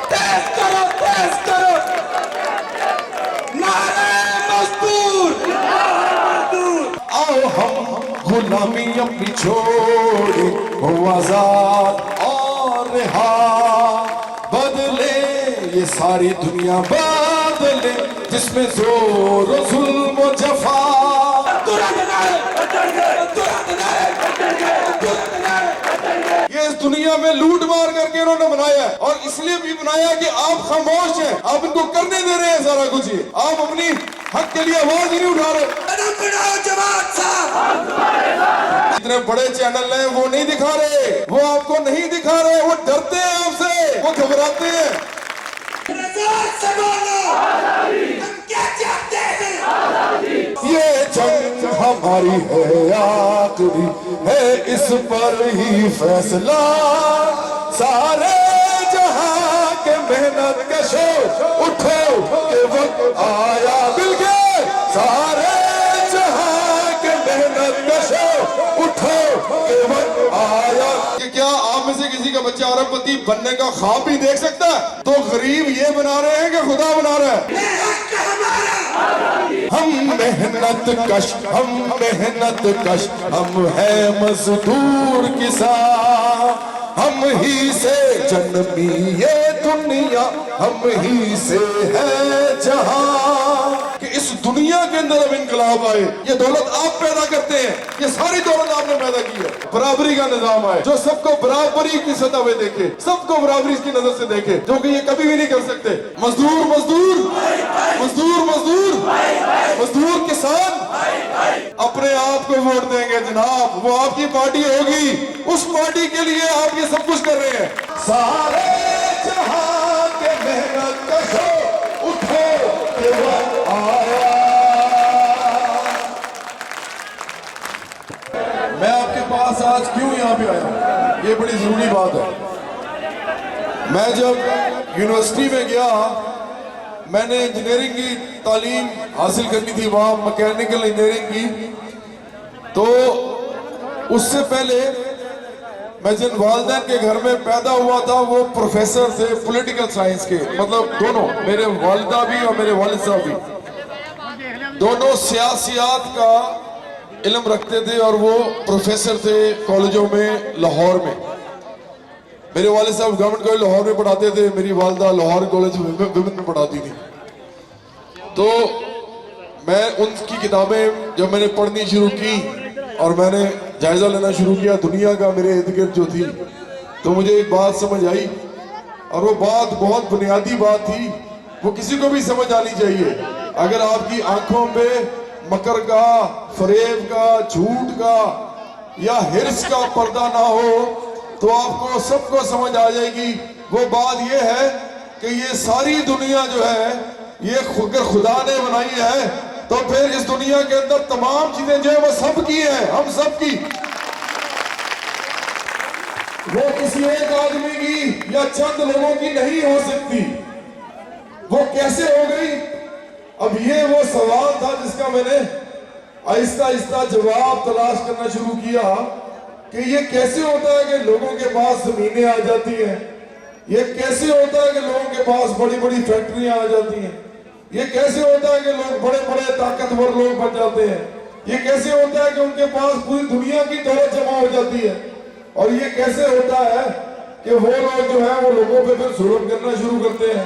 तेज करो, तेज करो। नारे मजदूर, आओ हम गुलामी अपनी छोड़े, हो आजाद और रिहा। बदले ये सारी दुनिया बदले, जिसमें जोर और जुल्म और जफा। ये इस दुनिया में लूट मार करके इन्होंने बनाया है, और इसलिए भी बनाया कि आप खामोश हैं, आप इनको करने दे रहे हैं सारा कुछ। ये आप अपनी हक के लिए आवाज ही नहीं उठा रहे। जितने बड़े चैनल हैं वो नहीं दिखा रहे, वो आपको नहीं दिखा रहे, वो डरते हैं आपसे, वो घबराते हैं। क्या चाहते हैं? ये जंग हमारी है आखिरी है, इस पर ही फैसला। सारे जहां के मेहनत कशो, उठो के वक्त आया मिलके। सारे जहां के मेहनत कशो, उठो के वक्त आया। कि क्या आप में से किसी का बच्चा अरबपति बनने का ख्वाब भी देख सकता है? तो गरीब ये बना रहे हैं कि खुदा बना रहा है? हम मेहनत कश, हम मेहनत कश, हम है मजदूर किसान। हम ही से जन्मी ये दुनिया, हम ही से है जहां। कि इस दुनिया के अंदर अब इनकलाब आए। ये दौलत आप पैदा करते हैं, ये सारी दौलत आपने पैदा की है। बराबरी का निजाम आए जो सबको बराबरी की सतह पे देखे, सबको बराबरी की नजर से देखे, जो कि ये कभी भी नहीं कर सकते। मजदूर मजदूर, मजदूर मजदूर, मजदूर किसान अपने आप को वोट देंगे जनाब। वो आपकी पार्टी होगी, उस पार्टी के लिए आप ये सब कुछ कर रहे हैं। सारे जहां के मेहनत कशो, उठो के वक्त आया। मैं आपके पास आज क्यों यहाँ पे आया, ये बड़ी जरूरी बात है। मैं जब यूनिवर्सिटी में गया, मैंने इंजीनियरिंग की तालीम हासिल करनी थी, वहाँ मैकेनिकल इंजीनियरिंग की। तो उससे पहले मैं जिन वालिदैन के घर में पैदा हुआ था वो प्रोफेसर थे पॉलिटिकल साइंस के, मतलब दोनों, मेरे वालिदा भी और मेरे वालिद साहब भी, दोनों सियासियात का इल्म रखते थे और वो प्रोफेसर थे कॉलेजों में लाहौर में। मेरे वालिद साहब गवर्नमेंट कॉलेज लाहौर में पढ़ाते थे, मेरी वालिदा लाहौर कॉलेज विभिन्न में पढ़ाती थी। तो मैं उनकी किताबें जब मैंने पढ़नी शुरू की और मैंने जायजा लेना शुरू किया दुनिया का मेरे इर्द गिर्द जो थी, तो मुझे एक बात समझ आई, और वो बात बहुत बुनियादी बात थी, वो किसी को भी समझ आनी चाहिए। अगर आपकी आंखों पे मकर का, फरेब का, झूठ का या हिर्स का पर्दा ना हो तो आपको सबको समझ आ जाएगी। वो बात ये है कि ये सारी दुनिया जो है ये अगर खुदा ने बनाई है तो फिर इस दुनिया के अंदर तमाम चीजें जो है वो सबकी है, हम सबकी। वो किसी एक आदमी की या चंद लोगों की नहीं हो सकती। वो कैसे हो गई? अब ये वो सवाल था जिसका मैंने आहिस्ता आहिस्ता जवाब तलाश करना शुरू किया कि ये कैसे होता है कि लोगों के पास जमीनें आ जाती हैं, ये कैसे होता है कि लोगों के पास बड़ी बड़ी फैक्ट्रियां आ जाती हैं, ये कैसे होता है कि लोग बड़े बड़े ताकतवर लोग बन जाते हैं, ये कैसे होता है कि उनके पास पूरी दुनिया की दौलत जमा हो जाती है, और ये कैसे होता है कि वो लोग जो है वो लोगों पे फिर जुल्म करना शुरू करते हैं,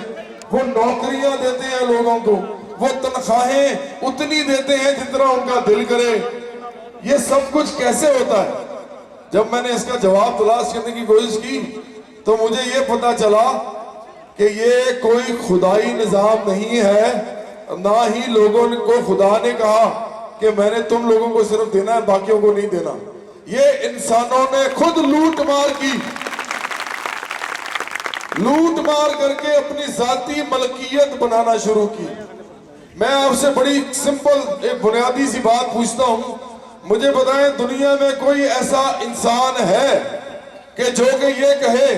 वो नौकरियां देते हैं लोगों को, वो तनख्वाहें उतनी देते हैं जितना उनका दिल करे। ये सब कुछ कैसे होता है? जब मैंने इसका जवाब तलाश करने की कोशिश की तो मुझे ये पता चला कि ये कोई खुदाई निजाम नहीं है, ना ही लोगों को खुदा ने कहा कि मैंने तुम लोगों को सिर्फ देना है, बाकियों को नहीं देना। ये इंसानों ने खुद लूट मार की, लूट मार करके अपनी जाती मलकियत बनाना शुरू की। मैं आपसे बड़ी सिंपल एक बुनियादी सी बात पूछता हूं, मुझे बताएं दुनिया में कोई ऐसा इंसान है कि जो कि ये कहे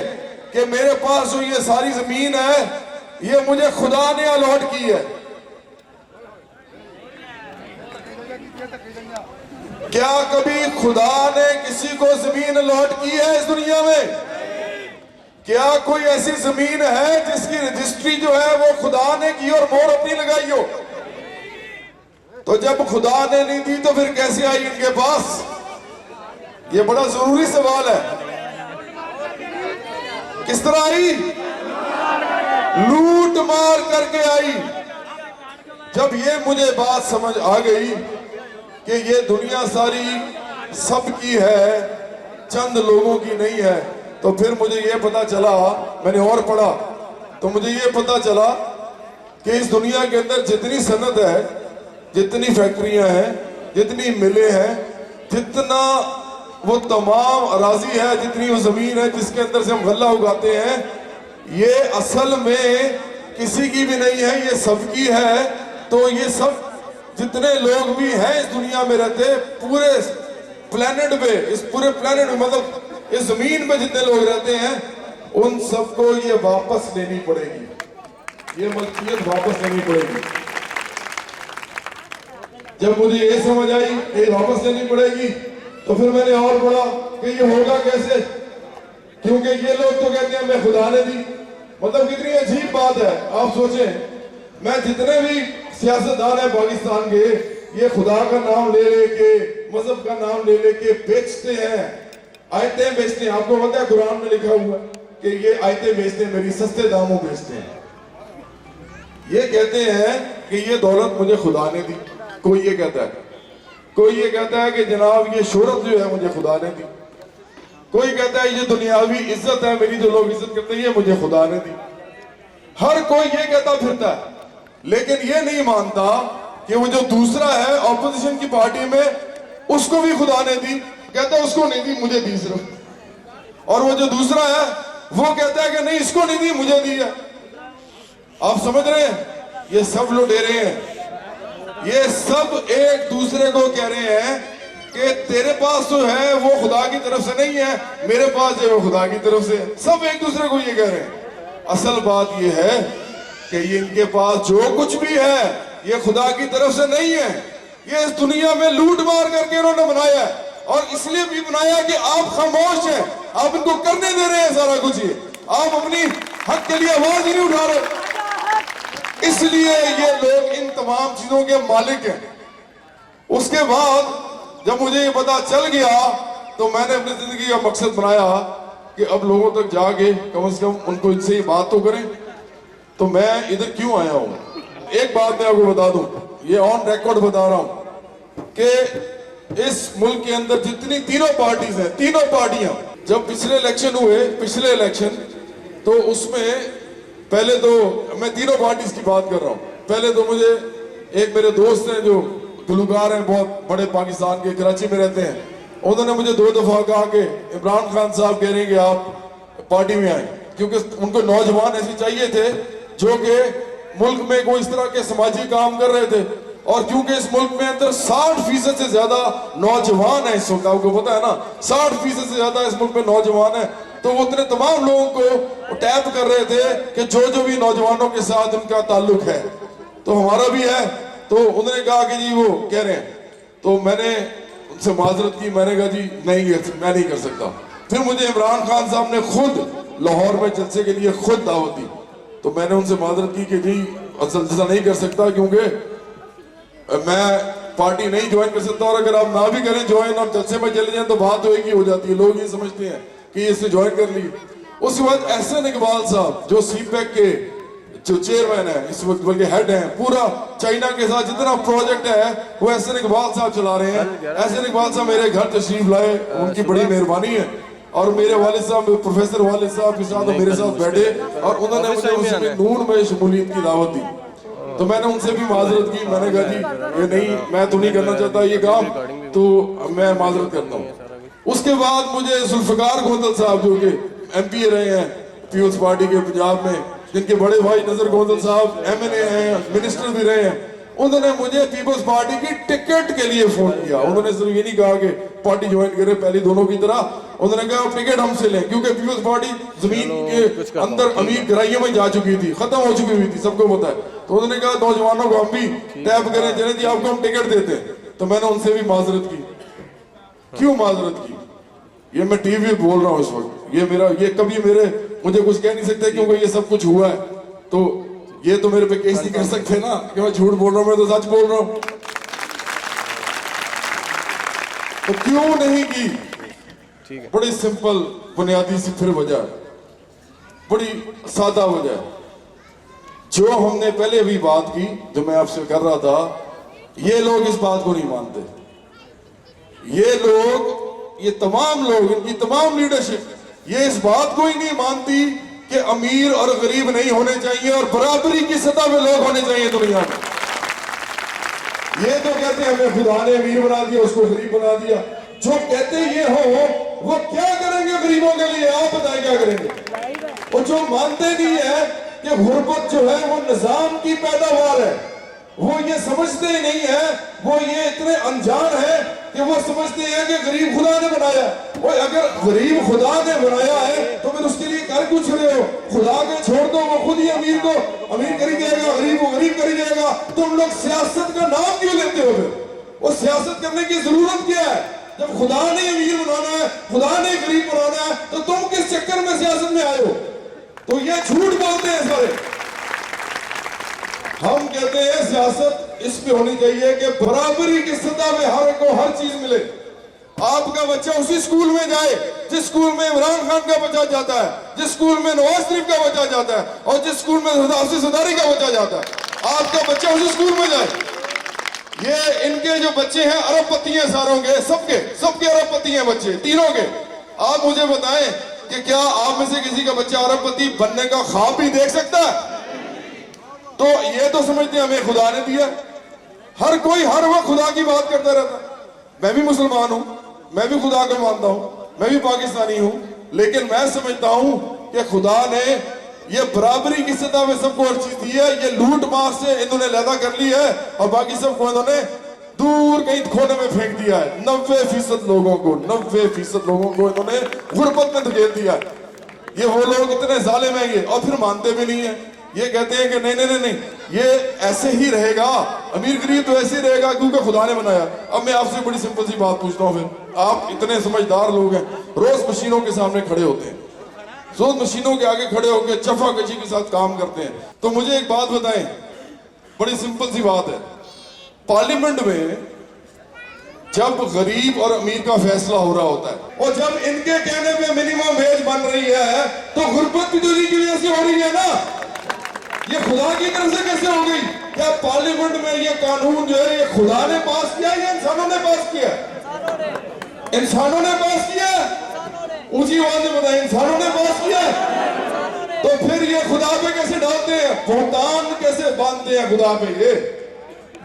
कि मेरे पास जो ये सारी जमीन है ये मुझे खुदा ने अलॉट की है? क्या कभी खुदा ने किसी को जमीन अलॉट की है इस दुनिया में? क्या कोई ऐसी जमीन है जिसकी रजिस्ट्री जो है वो खुदा ने की और मोहर अपनी लगाई हो? तो जब खुदा ने नहीं दी तो फिर कैसे आई इनके पास? ये बड़ा जरूरी सवाल है। किस तरह आई? लूट मार करके आई। जब ये मुझे बात समझ आ गई कि ये दुनिया सारी सबकी है, चंद लोगों की नहीं है, तो फिर मुझे ये पता चला, मैंने और पढ़ा तो मुझे ये पता चला कि इस दुनिया के अंदर जितनी सनत है, जितनी फैक्ट्रियां हैं, जितनी मिलें हैं, जितना वो तमाम अराजी है, जितनी वो जमीन है जिसके अंदर से हम गल्ला उगाते हैं, ये असल में किसी की भी नहीं है, ये सबकी है। तो ये सब जितने लोग भी हैं इस दुनिया में रहते, पूरे प्लेनेट पे, इस पूरे प्लेनेट में मतलब इस जमीन पे जितने लोग रहते हैं, उन सबको ये वापस लेनी पड़ेगी, ये मलकियत वापस लेनी पड़ेगी। जब मुझे ये समझ आई कि वापस लेनी पड़ेगी तो फिर मैंने और पढ़ा कि ये होगा कैसे, क्योंकि ये लोग तो कहते हैं मैं खुदा ने दी। मतलब कितनी अजीब बात है। आप सोचें, मैं जितने भी सियासतदान है पाकिस्तान के, ये खुदा का नाम ले लेके, मजहब का नाम ले लेके बेचते हैं, आयतें बेचते हैं। आपको पता है कुरान में लिखा हुआ है कि ये आयतें बेचते हैं, मेरी सस्ते दामों बेचते हैं। ये कहते हैं कि ये दौलत मुझे खुदा ने दी। कोई ये कहता है, कोई ये कहता है कि जनाब ये शोहरत जो है मुझे खुदा ने दी। कोई कहता है ये दुनियावी इज्जत है मेरी, जो लोग इज्जत करते हैं, ये मुझे खुदा ने दी। हर कोई ये कहता फिरता है, लेकिन ये नहीं मानता कि वो जो दूसरा है ऑपोजिशन की पार्टी में, उसको भी खुदा ने दी। कहता है उसको नहीं दी, मुझे दी सिर्फ। और वो जो दूसरा है वो कहता है कि नहीं इसको नहीं दी, मुझे दी है। आप समझ रहे हैं? ये सब लुटेरे हैं। ये सब एक दूसरे को कह रहे हैं कि तेरे पास तो है वो खुदा की तरफ से नहीं है, मेरे पास है वो खुदा की तरफ से। सब एक दूसरे को ये कह रहे हैं। असल बात ये है कि ये इनके पास जो कुछ भी है ये खुदा की तरफ से नहीं है। ये इस दुनिया में लूट मार करके इन्होंने बनाया है, और इसलिए भी बनाया कि आप खामोश हैं, आप इनको करने दे रहे हैं सारा कुछ। ये आप अपनी हक के लिए आवाज ही नहीं उठा रहे, इसलिए ये लोग इन तमाम चीजों के मालिक हैं। उसके बाद जब मुझे ये पता चल गया तो मैंने अपनी जिंदगी का मकसद बनाया कि अब लोगों तक जाके कम से कम उनको इनसे ये बात तो करें। तो मैं इधर क्यों आया हूं, एक बात मैं आपको बता दूं, ये ऑन रिकॉर्ड बता रहा हूं कि इस मुल्क के अंदर जितनी तीनों पार्टीज हैं, तीनों पार्टियां, जब पिछले इलेक्शन हुए, पिछले इलेक्शन, तो उसमें पहले तो मैं तीनों पार्टीज की बात कर रहा हूं। पहले तो मुझे एक मेरे दोस्त हैं जो गुलकार हैं, बहुत बड़े पाकिस्तान के, कराची में रहते हैं, उन्होंने मुझे 2 दफा कहा कि इमरान खान साहब कह रहे हैं कि आप पार्टी में आए, क्योंकि उनको नौजवान ऐसे चाहिए थे जो कि मुल्क में कोई इस तरह के समाजी काम कर रहे थे। और क्योंकि इस मुल्क में अंदर 60% से ज्यादा नौजवान है इस वक्त, आपको पता है ना, 60% से ज्यादा इस मुल्क में नौजवान है, तो वो उतने तमाम लोगों को टैप कर रहे थे कि जो भी नौजवानों के साथ उनका ताल्लुक है तो हमारा भी है। तो उन्होंने कहा कि जी वो कह रहे हैं, तो मैंने उनसे माजरत की, मैंने कहा जी नहीं, मैं नहीं कर सकता। फिर मुझे इमरान खान साहब ने खुद लाहौर में जलसे के लिए खुद दावत दी, तो मैंने उनसे माजरत की कि जी जलसा नहीं कर सकता, क्योंकि मैं पार्टी नहीं ज्वाइन कर सकता, और अगर आप ना भी करें ज्वाइन, आप जलसे में चले जाएं तो बात तो एक ही हो जाती है, लोग ये समझते हैं कि इसने ज्वाइन कर ली। उसके बाद एहसन इकबाल साहब जो सीपैक के जो चेयरमैन है इस वक्त, बल्कि हेड हैं, पूरा चाइना के साथ जितना प्रोजेक्ट है वो एहसन इकबाल साहब चला रहे हैं। एहसन इकबाल साहब मेरे घर तशरीफ लाए, उनकी बड़ी मेहरबानी है। और मेरे वालिद साहब, प्रोफेसर वालिद साहब के साथ मेरे साथ बैठे और उन्होंने मुझे उसमें नून में शमूलियत की दावत दी। तो मैंने उनसे भी माजरत की, मैंने कहा जी ये नहीं, मैं तो नहीं करना चाहता ये काम, तो मैं माजरत करता हूँ। उसके बाद मुझे जुल्फकार गोंदल साहब जो कि MP रहे हैं पीपल्स पार्टी के पंजाब में, जिनके बड़े भाई नजर गोंदल साहब MNA हैं, मिनिस्टर भी रहे हैं, उन्होंने मुझे पीपल्स पार्टी की टिकट के लिए फोन किया। उन्होंने सिर्फ ये नहीं कहा कि पार्टी ज्वाइन करे पहले दोनों की तरह, उन्होंने कहा टिकट हमसे लें, क्योंकि पीपल्स पार्टी जमीन के अंदर अमीर गहराइयों में जा चुकी थी, खत्म हो चुकी हुई थी, सबको पता है। तो उन्होंने कहा नौजवानों को हम भी टैप करें, चले जी आपको हम टिकट देते हैं। तो मैंने उनसे भी माजरत की। क्यों माजरत की? ये मैं TV पे बोल रहा हूँ इस वक्त, ये कभी मेरे मुझे कुछ कह नहीं सकते क्योंकि ये सब कुछ हुआ है, तो ये तो मेरे पे केस नहीं कर सकते ना कि मैं झूठ बोल रहा हूं, मैं तो सच बोल रहा हूं। तो क्यों नहीं की? बड़ी सिंपल बुनियादी सी फिर वजह, बड़ी सादा वजह, जो हमने पहले भी बात की, जो मैं आपसे कर रहा था, ये लोग इस बात को नहीं मानते। ये लोग, ये तमाम लोग, इनकी तमाम लीडरशिप ये इस बात को ही नहीं मानती कि अमीर और गरीब नहीं होने चाहिए और बराबरी की सतह पे लोग होने चाहिए दुनिया में। ये तो कहते हैं हमें खुदा ने अमीर बना दिया, उसको गरीब बना दिया। जो कहते ये हो वो क्या करेंगे गरीबों के लिए? आप बताएं क्या करेंगे? और जो मानते नहीं है कि गुर्बत जो है वो निजाम की पैदावार है, वो ये समझते ही नहीं है, वो ये इतने अनजान है कि वो समझते हैं कि गरीब खुदा ने बनाया। और अगर गरीब खुदा ने बनाया है तो फिर उसके लिए कर कुछ रहे हो? खुदा के छोड़ दो, वो खुद ही अमीर को अमीर करी जाएगा, गरीब को गरीब करी जाएगा। तुम लोग सियासत का नाम क्यों लेते हो? फिर वो सियासत करने की जरूरत क्या है? जब खुदा ने अमीर बनाना है, खुदा ने गरीब बनाना है, तो तुम किस चक्कर में सियासत में आए हो? तो ये झूठ बोलते हैं सारे। हम कहते हैं सियासत इस पे होनी चाहिए कि बराबरी की सतह पे हर को हर चीज मिले। आपका बच्चा उसी स्कूल में जाए जिस स्कूल में इमरान खान का बच्चा जाता है, जिस स्कूल में नवाज शरीफ का बच्चा जाता है, और जिस स्कूल में हाफिज सदारी का बच्चा जाता है, आपका बच्चा उसी स्कूल में जाए। ये इनके जो बच्चे हैं अरबपति हैं सारों के, सबके अरबपति हैं बच्चे, तीनों के। आप मुझे बताएं कि क्या आप में से किसी का बच्चा अरबपति बनने का ख्वाब भी देख सकता है? तो ये तो समझते हैं हमें खुदा ने दिया। हर कोई हर वक्त खुदा की बात करता रहता है। मैं भी मुसलमान हूं, मैं भी खुदा को मानता हूं, मैं भी पाकिस्तानी हूं, लेकिन मैं समझता हूं कि खुदा ने ये बराबरी की सतह में सबको हर चीज दी है। ये लूट मार से इन्होंने लैदा कर ली है और बाकी सबको इन्होंने दूर कहीं खोने में फेंक दिया है। 90% लोगों को, 90% लोगों को इन्होंने गुर्बत में धकेल दिया है। ये वो लोग इतने जालिम हैं ये, और फिर मानते भी नहीं है। ये कहते हैं कि नहीं नहीं नहीं नहीं, ये ऐसे ही रहेगा, अमीर गरीब तो ऐसे ही रहेगा क्योंकि खुदा ने बनाया। अब मैं आपसे बड़ी सिंपल सी बात पूछता हूँ, फिर आप इतने समझदार लोग हैं, रोज मशीनों के सामने खड़े होते हैं, रोज मशीनों के आगे खड़े होकर चफाकशी के साथ काम करते हैं, तो मुझे एक बात बताएं, बड़ी सिंपल सी बात है। पार्लियामेंट में जब गरीब और अमीर का फैसला हो रहा होता है और जब इनके कहने पे मिनिमम वेज बन रही है, तो गुर्बत भी तो इन्हीं की वजह से हो रही है ना। ये खुदा की तरफ से कैसे हो गई? क्या पार्लियामेंट में ये कानून जो है ये खुदा ने पास किया या इंसानों ने पास किया? इंसानों ने पास किया। ऊंची आवाज में बताएं, इंसानों ने पास किया। तो फिर ये खुदा पे कैसे डालते हैं, भुगतान कैसे बांधते हैं खुदा पे?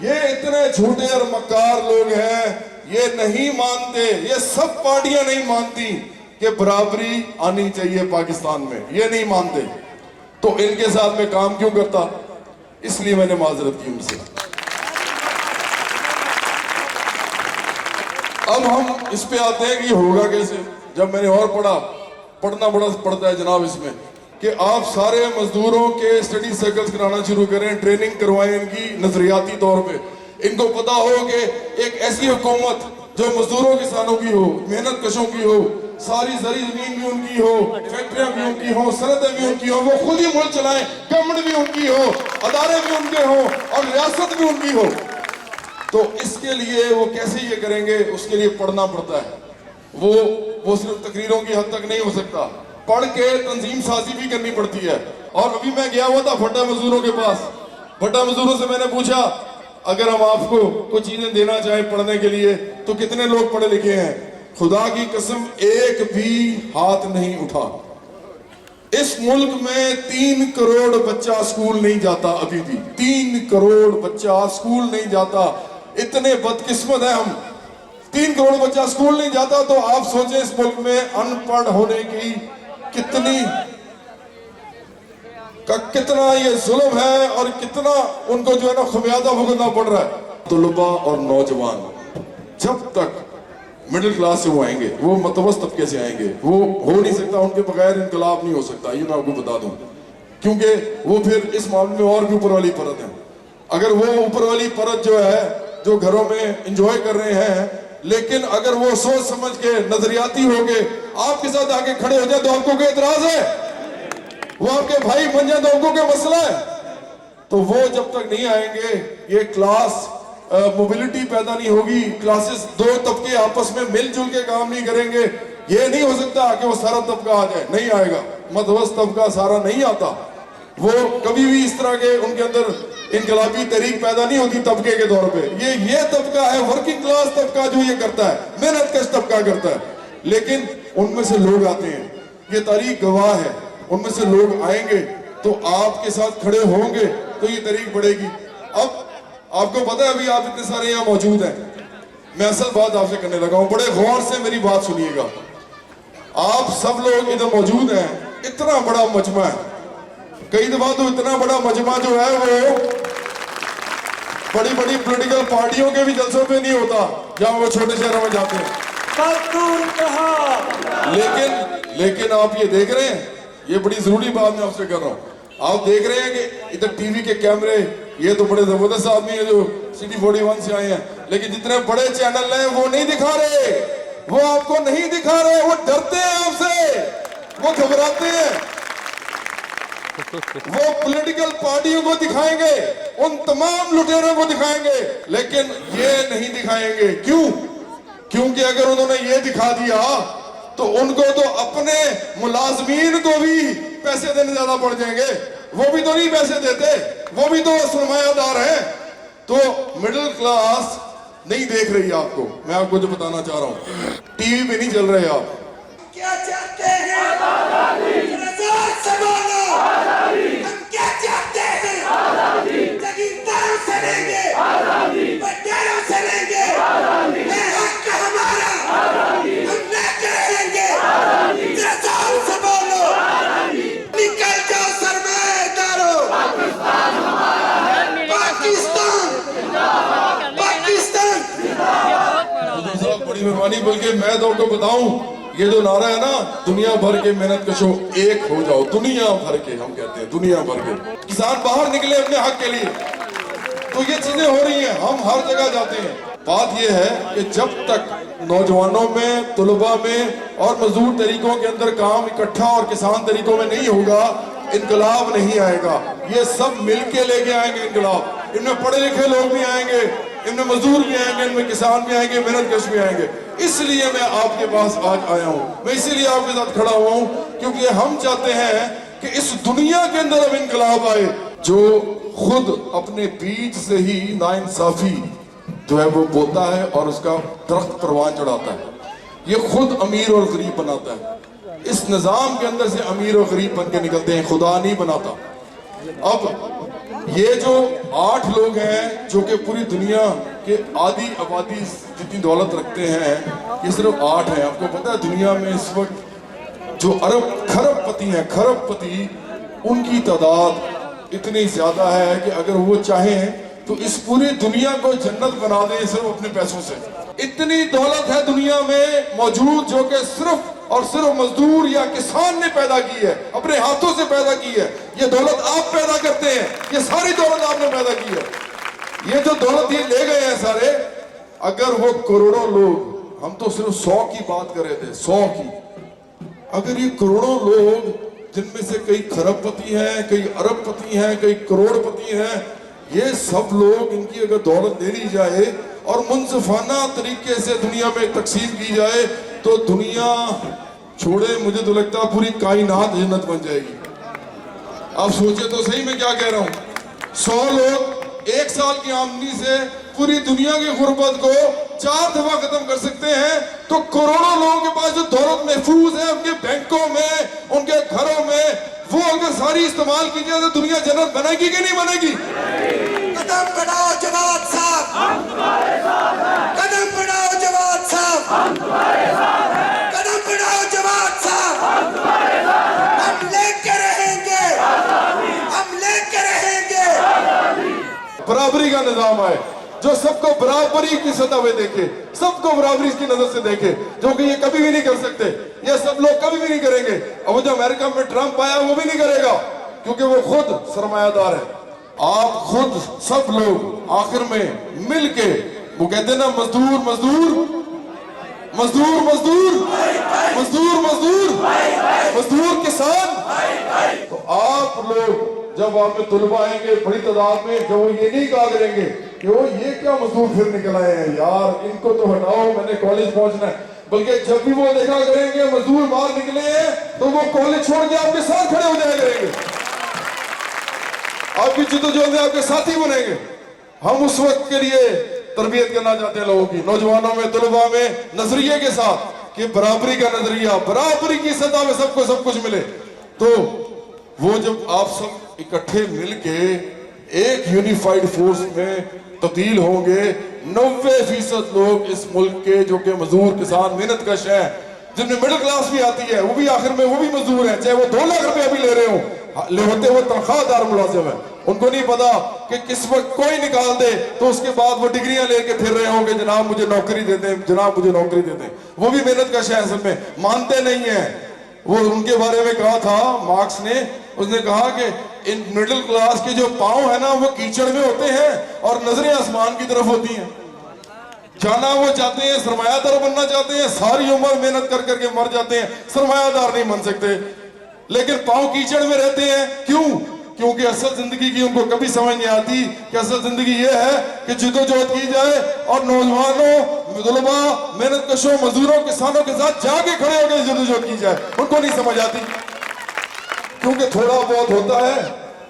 ये इतने झूठे और मक्कार लोग हैं, ये नहीं मानते, ये सब पार्टियां नहीं मानती कि बराबरी आनी चाहिए पाकिस्तान में, ये नहीं मानते। तो इनके साथ में काम क्यों करता? इसलिए मैंने माजरत की उनसे। अब हम इस पे आते हैं कि ये होगा कैसे। जब मैंने और पढ़ना बड़ा पड़ता है जनाब इसमें, कि आप सारे मजदूरों के स्टडी सर्कल्स कराना शुरू करें, ट्रेनिंग करवाएं इनकी नजरियाती तौर पे। इनको पता हो कि एक ऐसी हुकूमत जो मजदूरों किसानों की हो, मेहनत कशों की हो, सारी जरी जमीन भी उनकी हो, फैक्ट्रियां भी उनकी हो, सनतें भी उनकी हो, वो खुद ही मुल्क चलाएं, गवर्नमेंट भी उनकी हो, अदारे भी उनके हो और रियासत भी उनकी हो। तो इसके लिए वो कैसे ये करेंगे, उसके लिए पढ़ना पड़ता है। वो सिर्फ तकरीरों की हद तक नहीं हो सकता, पढ़ के तंजीम साजी भी करनी पड़ती है। और अभी मैं गया हुआ था भट्टा मजदूरों के पास। भट्टा मजदूरों से मैंने पूछा, अगर हम आपको कुछ चीजें देना चाहें पढ़ने के लिए तो कितने लोग पढ़े लिखे हैं? खुदा की कसम एक भी हाथ नहीं उठा। इस मुल्क में 3 करोड़ बच्चा स्कूल नहीं जाता, अभी भी 3 करोड़ बच्चा स्कूल नहीं जाता। इतने बदकिस्मत है हम, 3 करोड़ बच्चा स्कूल नहीं जाता। तो आप सोचें इस मुल्क में अनपढ़ होने की कितना ये जुल्म है और कितना उनको जो है ना खमियाजा भुगतना पड़ रहा है। तलबा और नौजवान जब तक मिडिल क्लास से वो आएंगे, वो मतवस्त तबके से आएंगे, वो हो नहीं सकता, उनके बगैर इनकलाब नहीं हो सकता, ये मैं आपको बता दूं। क्योंकि वो फिर इस मामले में और भी ऊपर वाली परत है। अगर वो ऊपर वाली परत जो है, जो घरों में एंजॉय कर रहे हैं, लेकिन अगर वो सोच समझ के नजरियाती होके आपके साथ आके खड़े हो जाए तो आपको क्या एतराज है? वो आपके भाई मंजा दोगों के मसला है, तो वो जब तक नहीं आएंगे ये क्लास मोबिलिटी पैदा नहीं होगी, क्लासेस दो तबके आपस में मिलजुल के काम नहीं करेंगे। ये नहीं हो सकता कि वो सारा तबका आ जाए, नहीं आएगा। मध्यवस्थ तबका सारा नहीं आता, वो कभी भी इस तरह के उनके अंदर इनकलाबी तहरीक पैदा नहीं होती तबके के तौर पे। ये तबका है वर्किंग क्लास तबका जो ये करता है, मेहनत कश तबका करता है। लेकिन उनमें से लोग आते हैं, ये तारीख गवाह है, उनमें से लोग आएंगे तो आपके साथ खड़े होंगे तो ये तहरीक बढ़ेगी। अब आपको पता है अभी आप इतने सारे यहाँ मौजूद हैं, मैं असल बात आपसे करने लगा हूं, बड़े गौर से मेरी बात सुनिएगा। आप सब लोग इधर मौजूद हैं, इतना बड़ा मजमा है, कई दफा तो इतना बड़ा मजमा जो है वो बड़ी बड़ी पॉलिटिकल पार्टियों के भी जलसों पे नहीं होता जहां वो छोटे शहरों में जाते हैं। लेकिन आप ये देख रहे हैं, ये बड़ी जरूरी बात मैं आपसे कर रहा हूं, आप देख रहे हैं कि इधर टीवी के कैमरे, ये तो बड़े जबरदस्त आदमी है जो सिटी 41 से आए हैं, लेकिन जितने बड़े चैनल हैं वो नहीं दिखा रहे, वो आपको नहीं दिखा रहे, वो डरते हैं आपसे, वो घबराते हैं। वो पॉलिटिकल पार्टियों को दिखाएंगे, उन तमाम लुटेरों को दिखाएंगे, लेकिन ये नहीं दिखाएंगे। क्यों? क्योंकि अगर उन्होंने ये दिखा दिया तो उनको तो अपने मुलाजमीन को भी पैसे देने ज्यादा पड़ जाएंगे, वो भी तो नहीं पैसे देते, वो भी तो सरमायादार हैं। तो मिडिल क्लास नहीं देख रही आपको, मैं आपको जो बताना चाह रहा हूं, टीवी पे नहीं चल रहे आप। क्या चाहते हैं? जोर से बोलो। हम क्या चाहते हैं? जागीरदारों से लेंगे, बटेरों से लेंगे, ये हक हमारा, हम लेके रहेंगे। जरा जोर से बोलो। निकल जाओ सरमाएदारों। पाकिस्तान साहब बड़ी मेहरबानी, बल्कि मैं तो आपको बताऊं, ये जो नारा है ना, दुनिया भर के मेहनत कशो एक हो जाओ, दुनिया भर के, हम कहते हैं दुनिया भर के किसान बाहर निकले अपने हक के लिए, तो ये चीजें हो रही हैं, हम हर जगह जाते हैं। बात ये है कि जब तक नौजवानों में, तुलबा में और मजदूर तरीकों के अंदर काम इकट्ठा और किसान तरीकों में नहीं होगा, इनकलाब नहीं आएगा। ये सब मिलके लेके आएंगे इनकलाब, इनमें पढ़े लिखे लोग भी आएंगे, इनमें मजदूर भी आएंगे, इनमें किसान भी आएंगे, मेहनत कश भी आएंगे। इसलिए मैं आपके पास आज आया हूं, मैं इसीलिए आपके साथ खड़ा हुआ हूं, क्योंकि हम चाहते हैं कि इस दुनिया के अंदर अब इनकलाब आए, जो खुद अपने बीज से ही नाइंसाफी जो है वो बोता है और उसका दरख्त परवान चढ़ाता है, ये खुद अमीर और गरीब बनाता है। इस निजाम के अंदर से अमीर और गरीब बन के निकलते हैं, खुदा नहीं बनाता। अब ये जो 8 लोग हैं जो कि पूरी दुनिया के आधी आबादी जितनी दौलत रखते हैं, ये सिर्फ 8 हैं। आपको पता है दुनिया में इस वक्त जो अरब खरबपति हैं, खरबपति, उनकी तादाद इतनी ज्यादा है कि अगर वो चाहें तो इस पूरी दुनिया को जन्नत बना दें सिर्फ अपने पैसों से। इतनी दौलत है दुनिया में मौजूद जो कि सिर्फ और सिर्फ मजदूर या किसान ने पैदा की है, अपने हाथों से पैदा की है। ये दौलत आप पैदा करते हैं, ये सारी दौलत आपने पैदा की है। ये जो दौलत ये ले गए हैं सारे, अगर वो करोड़ों लोग, हम तो सिर्फ 100 की बात कर रहे थे, 100 की, अगर ये करोड़ों लोग जिनमें से कई खरबपति हैं, कई अरबपति हैं, कई करोड़पति हैं, ये सब लोग, इनकी अगर दौलत ले ली जाए और मुनसिफाना तरीके से दुनिया में तकसीम की जाए तो दुनिया छोड़े, मुझे तो लगता है पूरी कायनात जन्नत बन जाएगी। आप सोचे तो सही मैं क्या कह रहा हूं। 100 लोग 1 साल की आमदनी से पूरी दुनिया की गुर्बत को 4 दफा खत्म कर सकते हैं, तो करोड़ों लोगों के पास जो दौलत महफूज है उनके बैंकों में, उनके घरों में, वो अगर सारी इस्तेमाल की जाए तो दुनिया जन्नत बनेगी कि नहीं बनेगी? कदम बढ़ाओ जवाब साहब, हम तुम्हारे साथ हैं। कदम बढ़ाओ जवाब साहब, हम तुम्हारे साथ हैं। कदम बढ़ाओ जवाब साहब, हम तुम्हारे साथ हैं। हम लेके रहेंगे, हम लेके रहेंगे। बराबरी का निजाम आए जो सबको बराबरी की सतह पे देखे, सबको बराबरी की नजर से देखे, जो कि ये कभी भी नहीं कर सकते, ये सब लोग कभी भी नहीं करेंगे। अब जो अमेरिका में ट्रंप आया वो भी नहीं करेगा, क्योंकि वो खुद सरमायादार है। आप खुद सब लोग आखिर में मिलके, वो कहते हैं ना मजदूर मजदूर मजदूर मजदूर मजदूर मजदूर मजदूर किसान। तो आप लोग जब आप में तुलबा आएंगे बड़ी तादाद में, जब वो ये नहीं कहा करेंगे कि वो ये क्या मजदूर फिर निकल आए हैं यार, इनको तो हटाओ, मैंने कॉलेज पहुंचना है। बल्कि जब भी वो देखा करेंगे मजदूर बाहर निकले हैं तो वो कॉलेज छोड़ के आपके साथ खड़े हो जाया करेंगे, आपकी जिद्दोजहद में आपके साथी बनेंगे। हम उस वक्त के लिए तरबियत करना चाहते हैं लोगों की, नौजवानों में, तुलबा में, नजरिए के साथ कि बराबरी का नजरिया, बराबरी की सतह में सबको सब कुछ मिले। तो वो जब आप सब इकट्ठे मिलके एक यूनिफाइड फोर्स में तब्दील होंगे, 90% लोग इस मुल्क के जो कि मजदूर किसान मेहनत कश हैं, जिनमें मिडिल क्लास भी आती है, वो भी आखिर में वो भी मजदूर है, चाहे वो 2 लाख रुपए अभी ले रहे हो, होते हुए तनख्वाहदार मुलाजिम है। उनको नहीं पता कि किस वक्त कोई निकाल दे तो उसके बाद वो डिग्रियां लेके फिर रहे होंगे, जनाब मुझे नौकरी दे दें, जनाब मुझे नौकरी दे दें। वो भी मेहनत कश है, असल में मानते नहीं है। वो उनके बारे में कहा था मार्क्स ने, उसने कहा कि इन मिडिल क्लास के जो पांव है ना वो कीचड़ में होते हैं और नजरें आसमान की तरफ होती हैं। जाना वो चाहते हैं, सरमायादार बनना चाहते हैं, सारी उम्र मेहनत कर करके मर जाते हैं, सरमायादार नहीं बन सकते, लेकिन पांव कीचड़ में रहते हैं। क्यों? क्योंकि असल जिंदगी की उनको कभी समझ नहीं आती कि असल जिंदगी ये है कि जिद्दोजहद की जाए और नौजवानों, तुलबा, मेहनत कशों, मजदूरों, किसानों के साथ जाके खड़े होकर जिद्दोजहद की जाए। उनको नहीं समझ आती, क्योंकि थोड़ा बहुत होता है,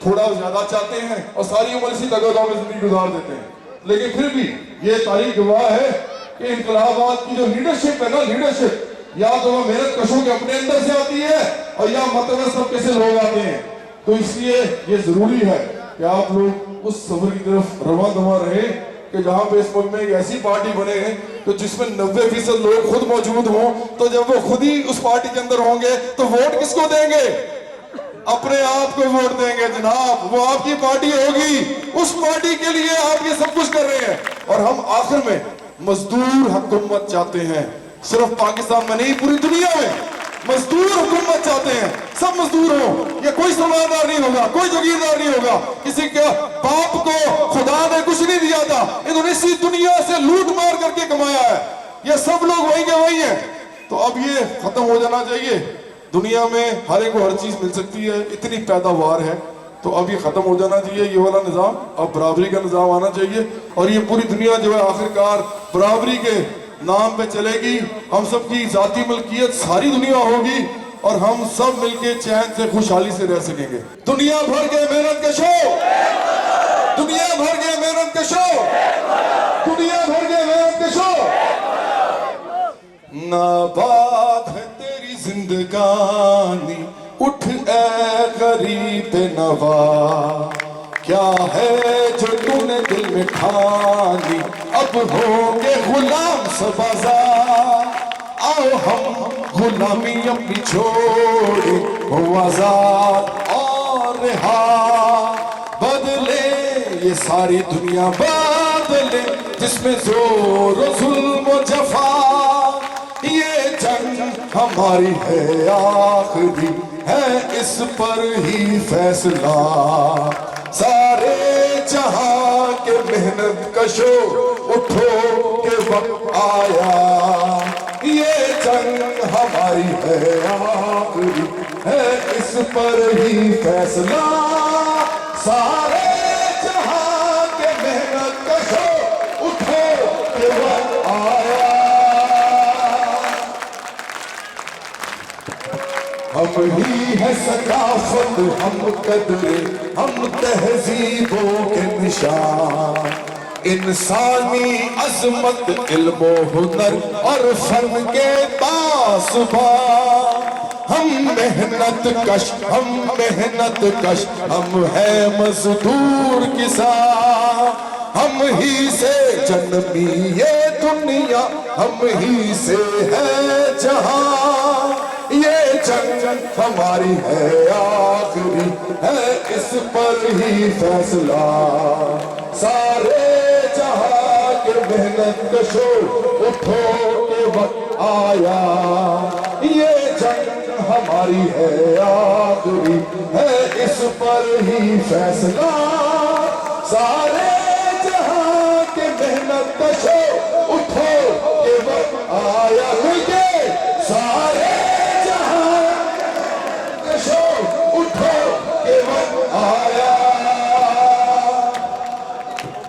थोड़ा ज्यादा चाहते हैं और सारी उम्र इसी दगोदाव में जिंदगी गुजार देते हैं। लेकिन फिर भी ये तारीख गवाह है कि इनकलाबात की जो लीडरशिप है ना, लीडरशिप या तो वह मेहनत कशों के अपने अंदर से आती है और या मतलब तबके से लोग आते हैं। तो इसलिए ये जरूरी है कि आप लोग उस सफर की तरफ रवा दवा रहे कि जहां पे इस मुल्क में एक ऐसी पार्टी बने तो जिसमें 90% लोग खुद मौजूद हों। तो जब वो खुद ही उस पार्टी के अंदर होंगे तो वोट किसको देंगे? अपने आप को वोट देंगे जनाब। वो आपकी पार्टी होगी, उस पार्टी के लिए आप ये सब कुछ कर रहे हैं। और हम आखिर में मजदूर हुकूमत चाहते हैं, सिर्फ पाकिस्तान में नहीं पूरी दुनिया में मजदूर हुकूमत चाहते हैं। सब मजदूर हो, ये कोई सरमायादार नहीं होगा, कोई जागीरदार नहीं होगा, किसी के बाप को खुदा ने कुछ नहीं दिया था, इन्होंने इसी दुनिया से लूट मार करके कमाया है। ये सब लोग वही के वही हैं। तो अब ये खत्म हो जाना चाहिए। दुनिया में हर एक को हर चीज मिल सकती है, इतनी पैदावार है, तो अब ये खत्म हो जाना चाहिए ये वाला निजाम। अब बराबरी का निजाम आना चाहिए और ये पूरी दुनिया जो है आखिरकार बराबरी के नाम पे चलेगी। हम सब की जाती मलकियत सारी दुनिया होगी और हम सब मिलके चैन से खुशहाली से रह सकेंगे। दुनिया भर के मेहनत कशो, दुनिया भर के मेहनत कशो, दुनिया भर के मेहनत कशो। नाबाद है तेरी जिंदगानी, उठ ए गरीब नवा, क्या है जो तूने दिल में ठानी, अब होंगे गुलाम सब आजाद। आओ हम गुलामी अपनी छोड़े, हो आजाद और रिहा। बदले ये सारी दुनिया बदले, जिसमें जोर जुल्म जफा। ये जंग हमारी है आखिरी, है इस पर ही फैसला। सारे जहां के मेहनत कशो, उठो के वक्त आया। ये जंग हमारी है आखिरी, है इस पर ही फैसला। सारे जहां के मेहनत कशो, उठो के वक्त आया। हम ही है सकाफत, हम कदरे, हम तहजीबों के निशान। इंसानी अजमत, इल्म हुनर और फन के पासबा। हम मेहनत कश, हम मेहनत कश, हम है मजदूर किसान। हम ही से जन्मी ये दुनिया, हम ही से है जहां। ये जंग हमारी है आखिरी, है इस पर ही फैसला। सारे जहां के मेहनत कशो, उठो के वक्त आया। ये जंग हमारी है आखिरी, है इस पर ही फैसला। सारे जहां के मेहनत कशो, उठो के वक्त आया मिलके सारे जहां कशो उठो के वक्त आया।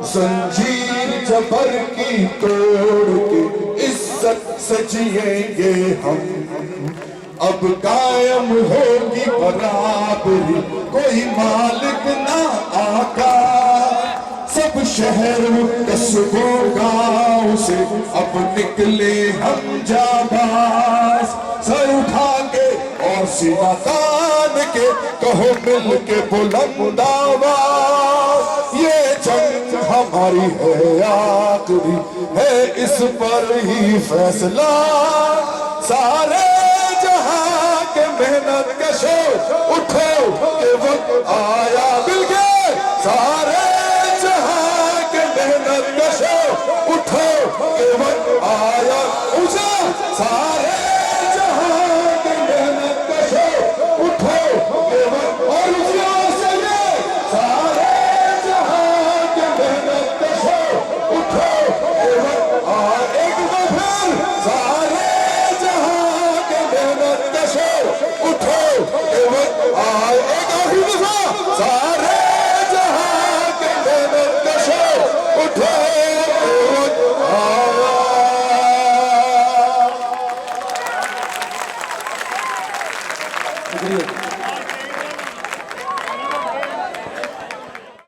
जंजीर जबर की तोड़ के इज्जत से जिएंगे हम, अब कायम होगी बराबरी, कोई मालिक ना आका। सब शहर कस्बों गांव से अब निकले हम जाबाज, सर उठा के और सीना तान के कहो मिल के बुलंद आवाज, ये जंग हमारी है आखिरी है, इस पर ही फैसला। सारे जहां के मेहनत कशो उठो के वक्त आया।